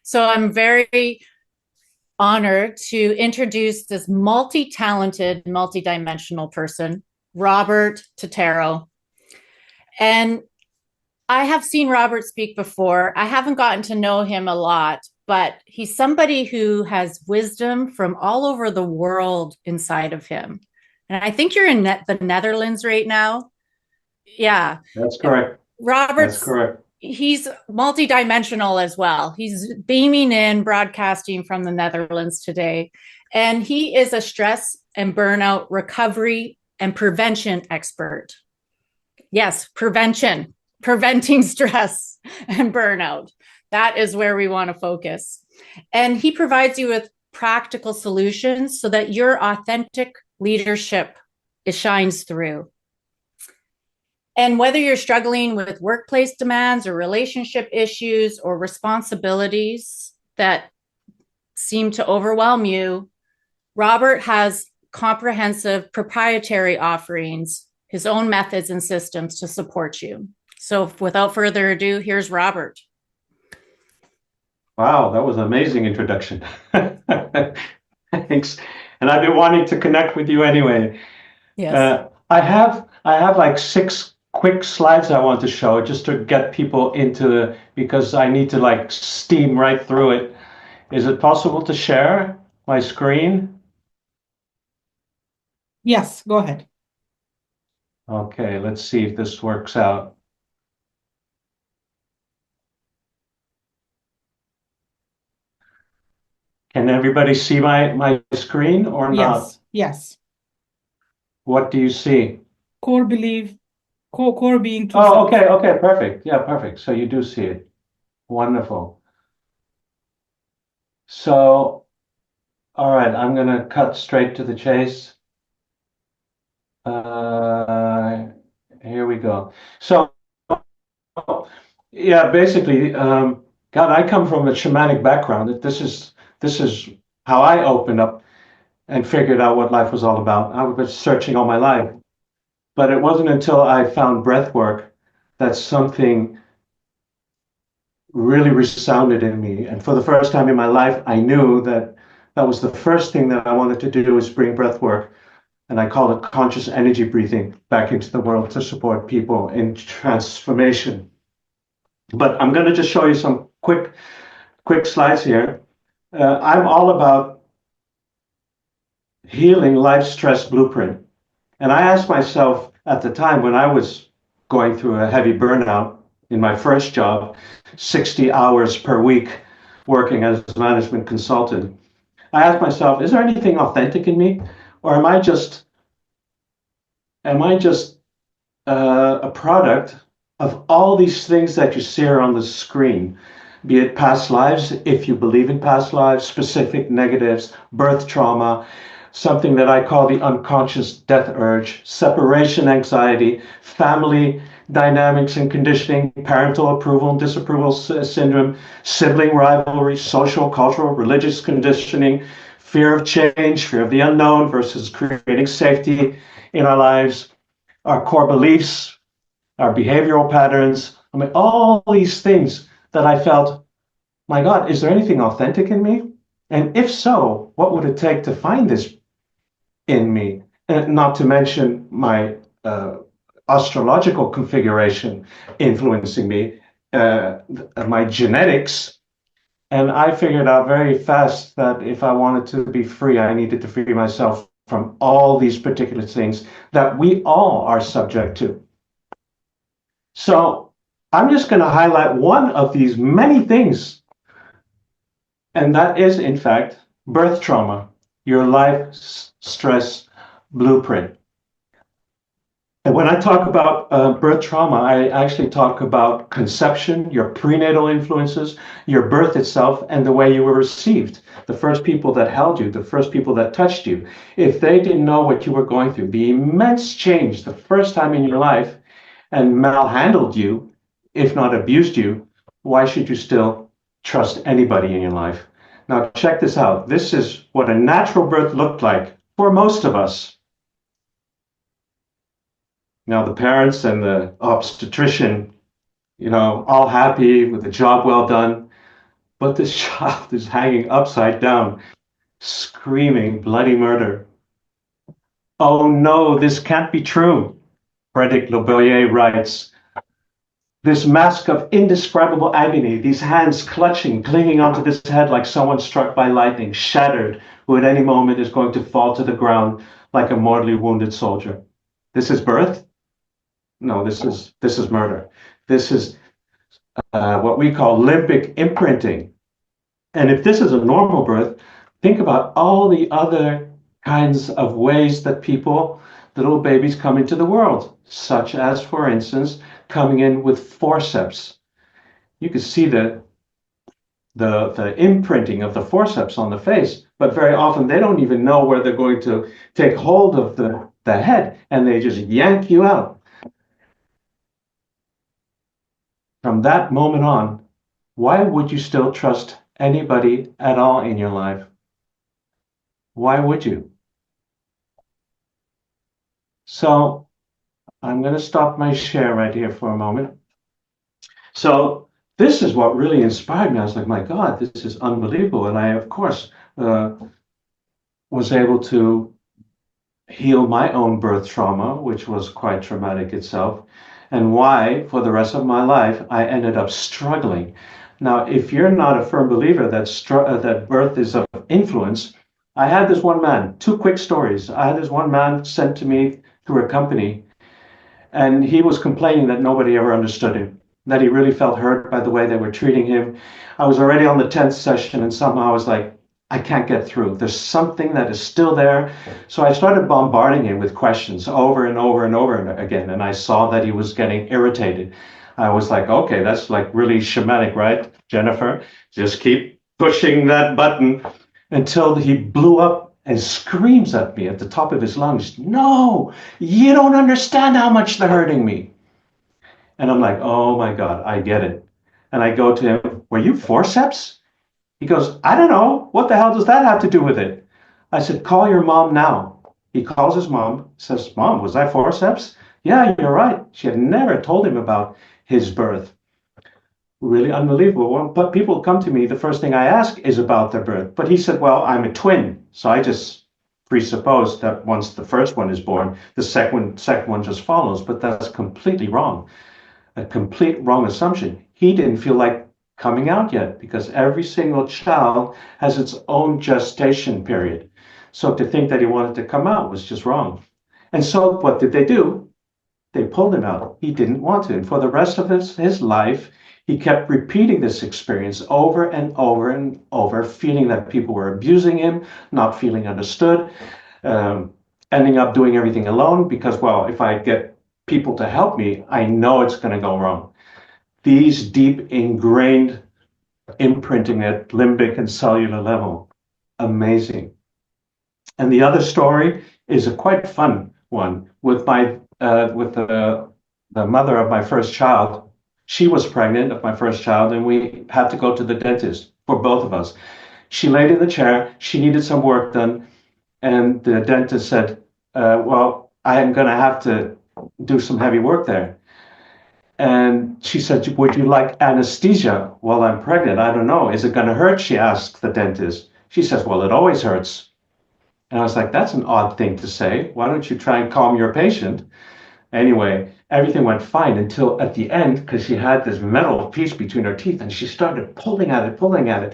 So I'm very honored to introduce this multi-talented, multi-dimensional person, Robert Tettero. And I have seen Robert speak before. I haven't gotten to know him a lot, but he's somebody who has wisdom from all over the world inside of him. And I think you're in the Netherlands right now. Yeah. That's correct. That's Robert's correct. he's multidimensional as well. He's beaming in, broadcasting from the Netherlands today. And he is a stress and burnout recovery and prevention expert. Yes, preventing stress and burnout. That is where we want to focus. And he provides you with practical solutions so that your authentic leadership it shines through. And whether you're struggling with workplace demands or relationship issues or responsibilities that seem to overwhelm you, Robert has comprehensive proprietary offerings, his own methods and systems to support you. So without further ado, here's Robert. Wow, that was an amazing introduction. Thanks. And I've been wanting to connect with you anyway. Yes. I have like six quick slides I want to show just to get people into because I need to like steam right through it. Is it possible to share my screen? Yes, go ahead. Okay, let's see if this works out. Can everybody see my screen or not? Yes, yes. What do you see? Core belief, core being true Oh, self. okay, perfect. Yeah, perfect. So you do see it. Wonderful. So, all right, I'm gonna cut straight to the chase. Uh, Here we go. So, yeah, basically, God, I come from a shamanic background. This is how I opened up and figured out what life was all about. I was searching all my life, but it wasn't until I found breath work that something really resounded in me. And for the first time in my life, I knew that that was the first thing that I wanted to do is bring breath work. And I call it conscious energy breathing back into the world to support people in transformation. But I'm going to just show you some quick slides here. I'm all about healing life stress blueprint. And I asked myself at the time when I was going through a heavy burnout in my first job, 60 hours per week working as a management consultant, I asked myself, is there anything authentic in me? Or am I just a product of all these things that you see on the screen? Be it past lives, if you believe in past lives, specific negatives, birth trauma, something that I call the unconscious death urge, separation anxiety, family dynamics and conditioning, parental approval and disapproval syndrome, sibling rivalry, social, cultural, religious conditioning, fear of change, fear of the unknown versus creating safety in our lives, our core beliefs, our behavioral patterns. I mean, all these things that I felt, my God, is there anything authentic in me? And if so, what would it take to find this in me? And not to mention my astrological configuration influencing me, my genetics. And I figured out very fast that if I wanted to be free, I needed to free myself from all these particular things that we all are subject to. So I'm just going to highlight one of these many things, and that is, in fact, birth trauma, your life stress blueprint. And when I talk about birth trauma, I actually talk about conception, your prenatal influences, your birth itself, and the way you were received. The first people that held you, the first people that touched you, if they didn't know what you were going through, the immense change the first time in your life, and malhandled you, if not abused you, why should you still trust anybody in your life? Now, check this out. This is what a natural birth looked like for most of us. Now, the parents and the obstetrician, all happy with a job well done. but this child is hanging upside down, screaming bloody murder. Oh no, this can't be true, Frederic Loboyer writes. This mask of indescribable agony, these hands clutching, clinging onto this head like someone struck by lightning, shattered, who at any moment is going to fall to the ground like a mortally wounded soldier. This is birth? No, this is murder. This is what we call limbic imprinting. And if this is a normal birth, think about all the other kinds of ways that little babies come into the world, such as, for instance, coming in with forceps. You can see the imprinting of the forceps on the face, but very often they don't even know where they're going to take hold of the head, and they just yank you out. From that moment on, why would you still trust anybody at all in your life? Why would you? So I'm going to stop my share right here for a moment. So this is what really inspired me. I was like, my God, this is unbelievable. And I, of course, was able to heal my own birth trauma, which was quite traumatic itself, and why, for the rest of my life, I ended up struggling. Now, if you're not a firm believer that birth is of influence, I had this one man, two quick stories. I had this one man sent to me through a company, and he was complaining that nobody ever understood him, that he really felt hurt by the way they were treating him. I was already on the 10th session, and somehow I was like, I can't get through. There's something that is still there. So I started bombarding him with questions over and over and over again, and I saw that he was getting irritated. I was like, okay, that's like really shamanic, right, Jennifer? Just keep pushing that button until he blew up and screams at me at the top of his lungs, no, you don't understand how much they're hurting me. And I'm like, oh my God, I get it. And I go to him, were you forceps? He goes, I don't know. What the hell does that have to do with it? I said, call your mom now. He calls his mom, says, Mom, was I forceps? Yeah, you're right. She had never told him about his birth. Really unbelievable. But people come to me, the first thing I ask is about their birth. But he said, well, I'm a twin. So I just presuppose that once the first one is born, the second one just follows. But that's completely wrong. A complete wrong assumption. He didn't feel like coming out yet because every single child has its own gestation period. So to think that he wanted to come out was just wrong. And so what did they do? They pulled him out. He didn't want to. And for the rest of his life, he kept repeating this experience over and over and over, feeling that people were abusing him, not feeling understood, ending up doing everything alone because, well, if I get people to help me, I know it's going to go wrong. These deep ingrained imprinting at limbic and cellular level. Amazing. And the other story is a quite fun one with the mother of my first child. She was pregnant of my first child, and we had to go to the dentist for both of us. She laid in the chair. She needed some work done, and the dentist said, well, I am going to have to do some heavy work there. And she said, would you like anesthesia while I'm pregnant? I don't know. Is it going to hurt? She asked the dentist. She says, well, it always hurts. And I was like, that's an odd thing to say. Why don't you try and calm your patient? Anyway, everything went fine until at the end, because she had this metal piece between her teeth and she started pulling at it.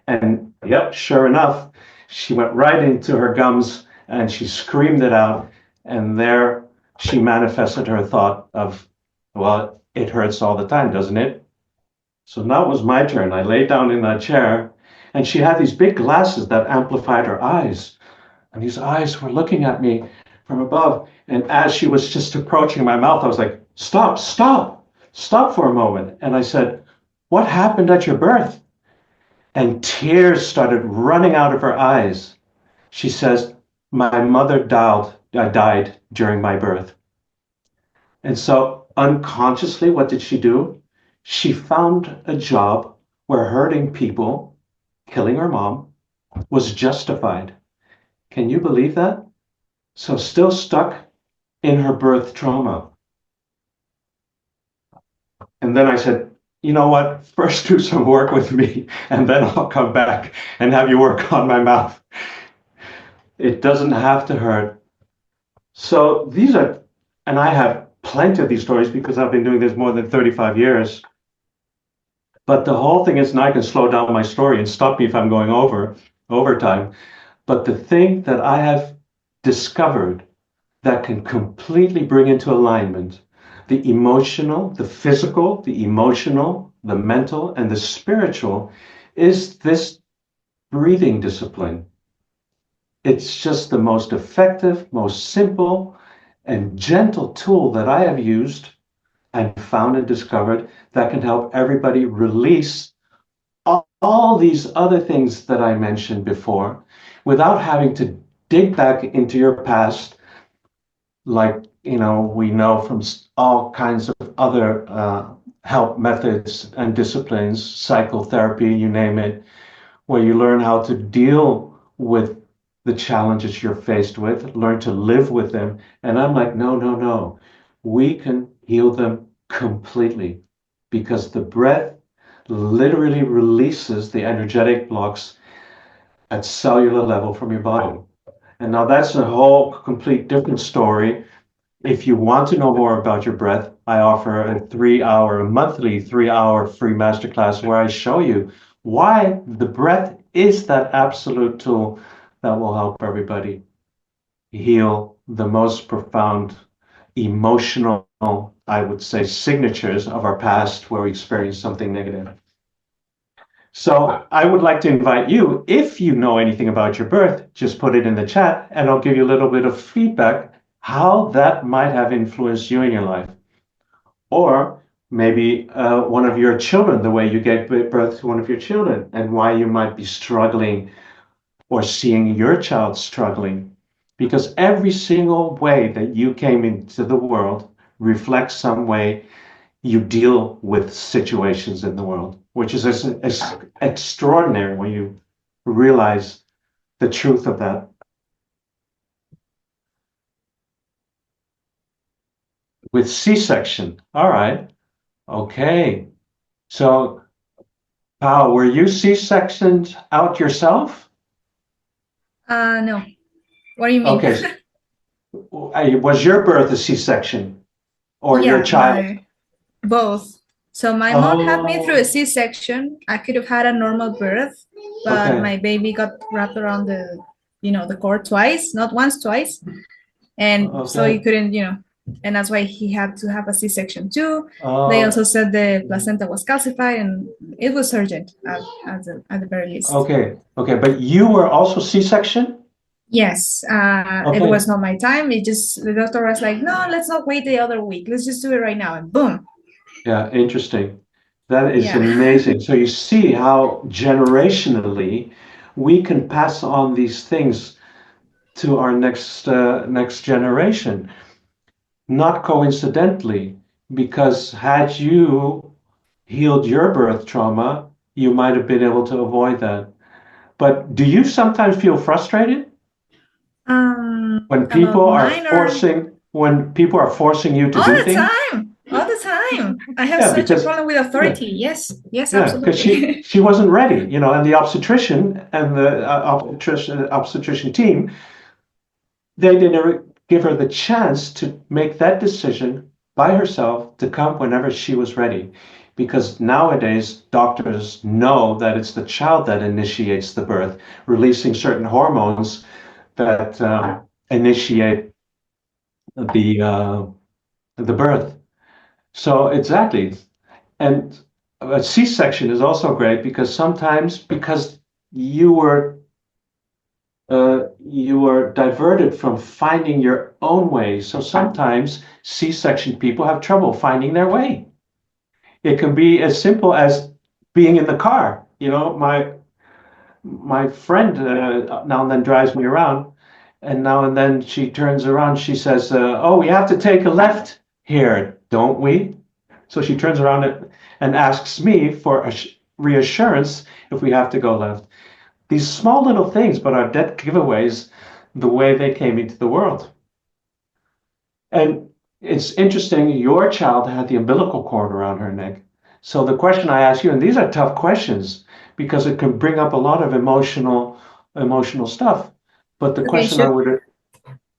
And yep, sure enough, she went right into her gums and she screamed it out. And there she manifested her thought of, well, it hurts all the time, doesn't it? So now it was my turn. I lay down in that chair, and she had these big glasses that amplified her eyes. And these eyes were looking at me from above. And as she was just approaching my mouth, I was like, stop for a moment. And I said, what happened at your birth? And tears started running out of her eyes. She says, my mother died during my birth. And so unconsciously, what did she do? She found a job where hurting people, killing her mom, was justified. Can you believe that? So still stuck in her birth trauma. And then I said, you know what? First do some work with me, and then I'll come back and have you work on my mouth. It doesn't have to hurt. So these are, and I have plenty of these stories because I've been doing this more than 35 years. But the whole thing is, and I can slow down my story and stop me if I'm going over time. But the thing that I have discovered that can completely bring into alignment the emotional, the physical, the emotional, the mental, and the spiritual is this breathing discipline. It's just the most effective, most simple, and gentle tool that I have used and found and discovered that can help everybody release all these other things that I mentioned before without having to dig back into your past, like, we know from all kinds of other help methods and disciplines, psychotherapy, you name it, where you learn how to deal with the challenges you're faced with, learn to live with them. And I'm like, no, no, no. We can heal them completely because the breath literally releases the energetic blocks at cellular level from your body. And now that's a whole complete different story. If you want to know more about your breath, I offer a monthly 3-hour free masterclass where I show you why the breath is that absolute tool that will help everybody heal the most profound emotional, I would say, signatures of our past where we experienced something negative. So I would like to invite you, if you know anything about your birth, just put it in the chat and I'll give you a little bit of feedback how that might have influenced you in your life. Or maybe one of your children, the way you gave birth to one of your children and why you might be struggling or seeing your child struggling. Because every single way that you came into the world reflects some way you deal with situations in the world, which is extraordinary when you realize the truth of that. With C-section, all right, okay. So, Pao, were you C-sectioned out yourself? No. What do you mean? Okay. Was your birth a C-section or your child? Both. So my mom had me through a C-section. I could have had a normal birth, but my baby got wrapped around the cord twice, not once, twice. And so he couldn't, and that's why he had to have a C-section too. They also said the placenta was calcified and it was urgent at the very least. Okay, but you were also C-section? Yes, it was not my time. The doctor was like, no, let's not wait the other week. Let's just do it right now. And boom. Yeah, interesting. That is amazing. So you see how generationally we can pass on these things to our next generation. Not coincidentally, because had you healed your birth trauma, you might have been able to avoid that. But do you sometimes feel frustrated? When people are forcing you to do things? All the time. I have such a problem with authority. Yes, absolutely. Because she wasn't ready, and the obstetrician and the obstetrician team, they didn't give her the chance to make that decision by herself to come whenever she was ready. Because nowadays, doctors know that it's the child that initiates the birth, releasing certain hormones that initiate the birth. So exactly. And a C-section is also great because sometimes, because you were diverted from finding your own way. So sometimes C-section people have trouble finding their way. It can be as simple as being in the car. My friend now and then drives me around, and now and then she turns around. She says, "Oh, we have to take a left here, don't we?" So she turns around and asks me for a reassurance if we have to go left. These small little things, but are dead giveaways the way they came into the world. And it's interesting, your child had the umbilical cord around her neck. So the question I ask you, and these are tough questions because it can bring up a lot of emotional stuff. But the Okay, question I sure. would,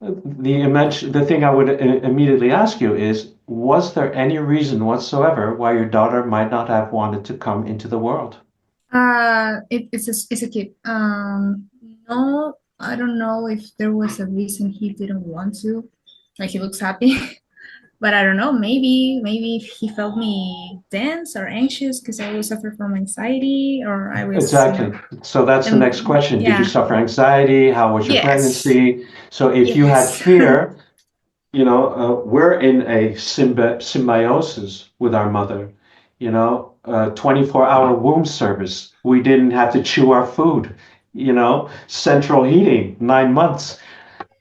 the thing I would immediately ask you is, was there any reason whatsoever why your daughter might not have wanted to come into the world? It's a kid. No, I don't know if there was a reason he didn't want to. Like he looks happy, but I don't know. Maybe if he felt me tense or anxious because I was suffer from anxiety or I was, Exactly. So that's the next question. Did you yeah. suffer anxiety? How was your Yes. pregnancy? So if you had Yes. fear, we're in a symbiosis with our mother, 24-hour womb service. We didn't have to chew our food, central heating, 9 months.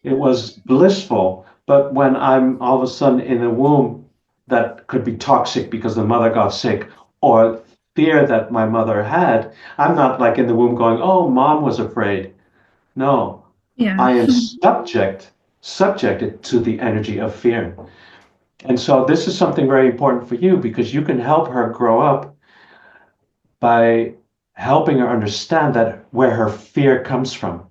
It was blissful. But when I'm all of a sudden in a womb that could be toxic because the mother got sick or fear that my mother had, I'm not like in the womb going, oh, mom was afraid. No, Yeah. I am subjected to the energy of fear. And so this is something very important for you because you can help her grow up by helping her understand that where her fear comes from.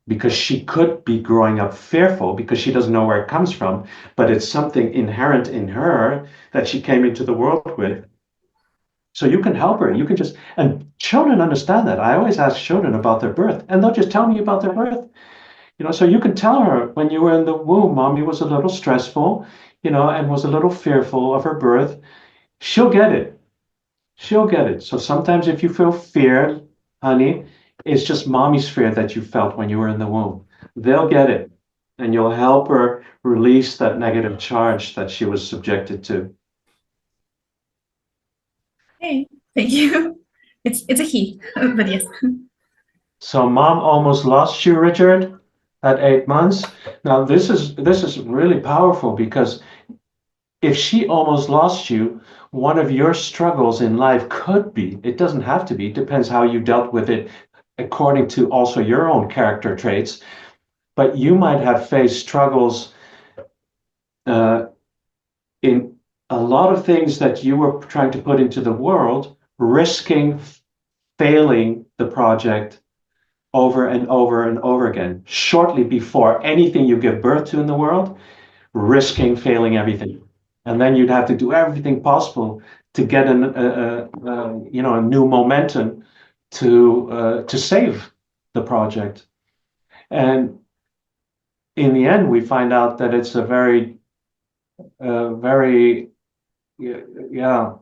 Because she could be growing up fearful because she doesn't know where it comes from, but it's something inherent in her that she came into the world with. So you can help her. You can just, and children understand that. I always ask children about their birth, and they'll just tell me about their birth. So you can tell her when you were in the womb, mommy was a little stressful, and was a little fearful of her birth. She'll get it. She'll get it. So sometimes if you feel fear, honey, it's just mommy's fear that you felt when you were in the womb. They'll get it. And you'll help her release that negative charge that she was subjected to. Hey, thank you. It's a he, but yes. So mom almost lost you, Richard, at 8 months. Now this is really powerful because if she almost lost you, one of your struggles in life could be, it doesn't have to be, it depends how you dealt with it according to also your own character traits, but you might have faced struggles uh, in a lot of things that you were trying to put into the world, risking failing the project over and over and over again, shortly before anything you give birth to in the world, risking failing everything. And then you'd have to do everything possible to get a new momentum to save the project. And in the end, we find out that it's a very, very, yeah,